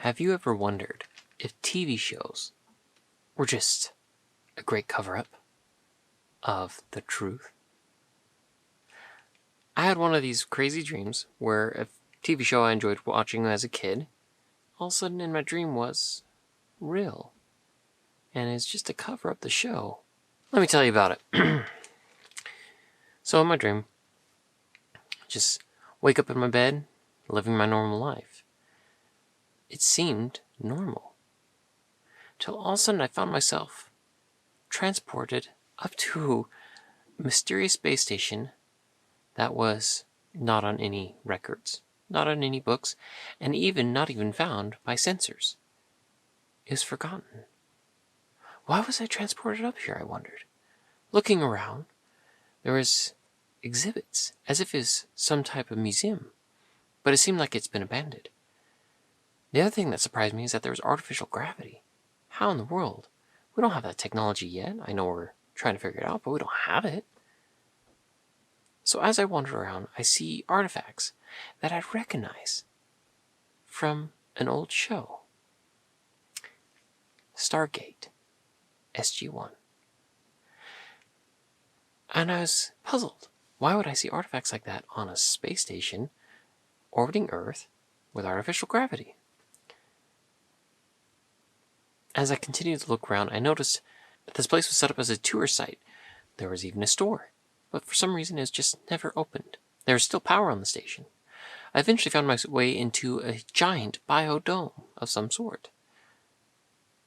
Have you ever wondered if TV shows were just a great cover-up of the truth? I had one of these crazy dreams where a TV show I enjoyed watching as a kid, all of a sudden in my dream was real. And it's just a cover up the show. Let me tell you about it. So in my dream, just wake up in my bed, living my normal life. It seemed normal. Till all of a sudden I found myself transported up to a mysterious space station that was not on any records, not on any books, and not even found by sensors. It was forgotten. Why was I transported up here, I wondered. Looking around, there was exhibits, as if it was some type of museum, but it seemed like it's been abandoned. The other thing that surprised me is that there was artificial gravity. How in the world? We don't have that technology yet. I know we're trying to figure it out, but we don't have it. So as I wander around, I see artifacts that I recognize from an old show. Stargate, SG-1. And I was puzzled. Why would I see artifacts like that on a space station orbiting Earth with artificial gravity? As I continued to look around, I noticed that this place was set up as a tour site. There was even a store, but for some reason it was just never opened. There was still power on the station. I eventually found my way into a giant biodome of some sort.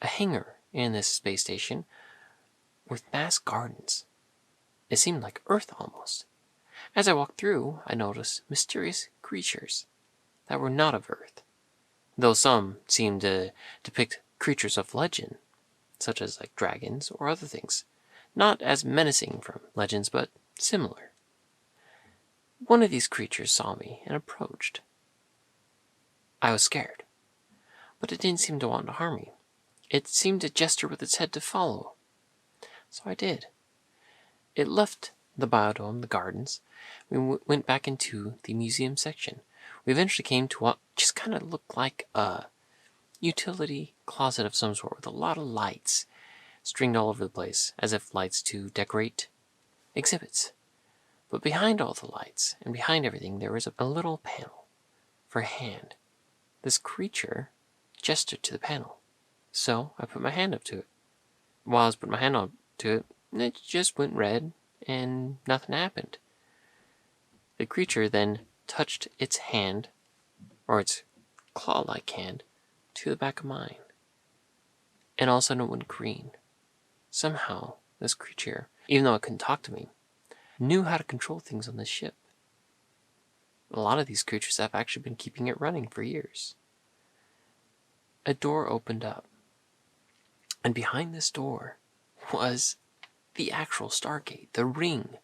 A hangar in this space station with mass gardens. It seemed like Earth almost. As I walked through, I noticed mysterious creatures that were not of Earth, though some seemed to depict creatures of legend, such as like dragons or other things, not as menacing from legends, but similar. One of these creatures saw me and approached. I was scared, but it didn't seem to want to harm me. It seemed to gesture with its head to follow. So I did. It left the biodome, the gardens. We went back into the museum section. We eventually came to what just kind of looked like a utility closet of some sort with a lot of lights stringed all over the place, as if lights to decorate exhibits. But behind all the lights and behind everything, there was a little panel for a hand. This creature gestured to the panel. So I put my hand up to it. While I was putting my hand up to it, it just went red and nothing happened. The creature then touched its hand, or its claw-like hand, to the back of mine. And all of a sudden it went green. Somehow, this creature, even though it couldn't talk to me, knew how to control things on this ship. A lot of these creatures have actually been keeping it running for years. A door opened up. And behind this door was the actual Stargate, the ring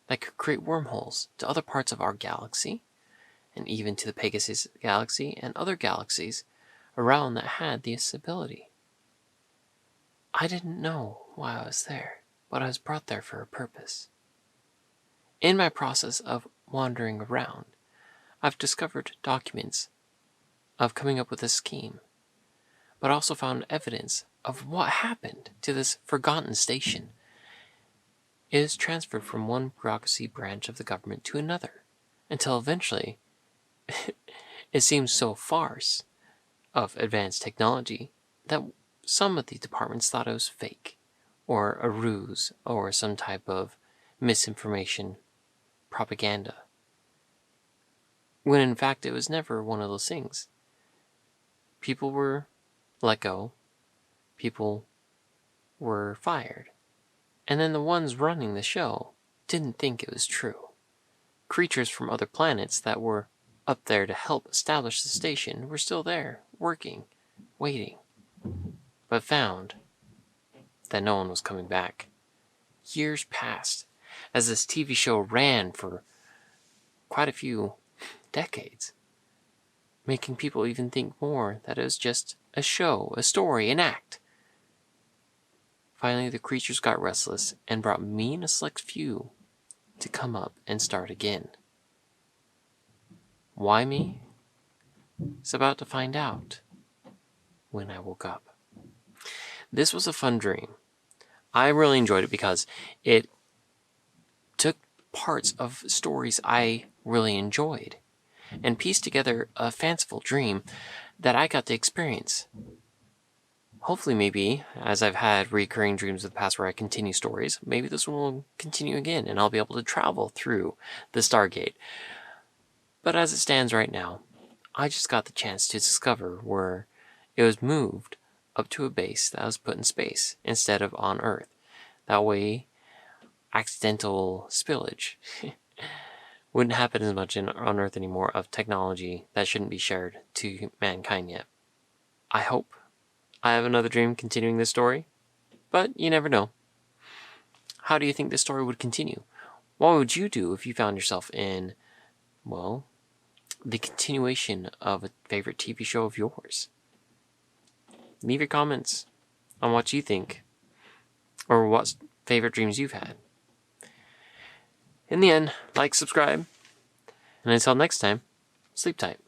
that could create wormholes to other parts of our galaxy, and even to the Pegasus galaxy and other galaxies around that had this ability. I didn't know why I was there, but I was brought there for a purpose. In my process of wandering around, I've discovered documents of coming up with a scheme, but also found evidence of what happened to this forgotten station. It is transferred from one bureaucracy branch of the government to another, until eventually it seems so farce of advanced technology that some of the departments thought it was fake, or a ruse, or some type of misinformation propaganda, when in fact it was never one of those things. People were let go, people were fired, and then the ones running the show didn't think it was true. Creatures from other planets that were up there to help establish the station were still there, working, waiting, but found that no one was coming back. Years passed as this TV show ran for quite a few decades, making people even think more that it was just a show, a story, an act. Finally, the creatures got restless and brought me and a select few to come up and start again. Why me? It's about to find out when I woke up. This was a fun dream. I really enjoyed it because it took parts of stories I really enjoyed and pieced together a fanciful dream that I got to experience. Hopefully, maybe, as I've had recurring dreams in the past where I continue stories, maybe this one will continue again and I'll be able to travel through the Stargate. But as it stands right now, I just got the chance to discover where it was moved up to a base that was put in space instead of on Earth. That way, accidental spillage wouldn't happen as much on Earth anymore of technology that shouldn't be shared to mankind yet. I hope I have another dream continuing this story, but you never know. How do you think this story would continue? What would you do if you found yourself in, well, the continuation of a favorite TV show of yours? Leave your comments on what you think, or what favorite dreams you've had. In the end, like, subscribe, and until next time, sleep tight.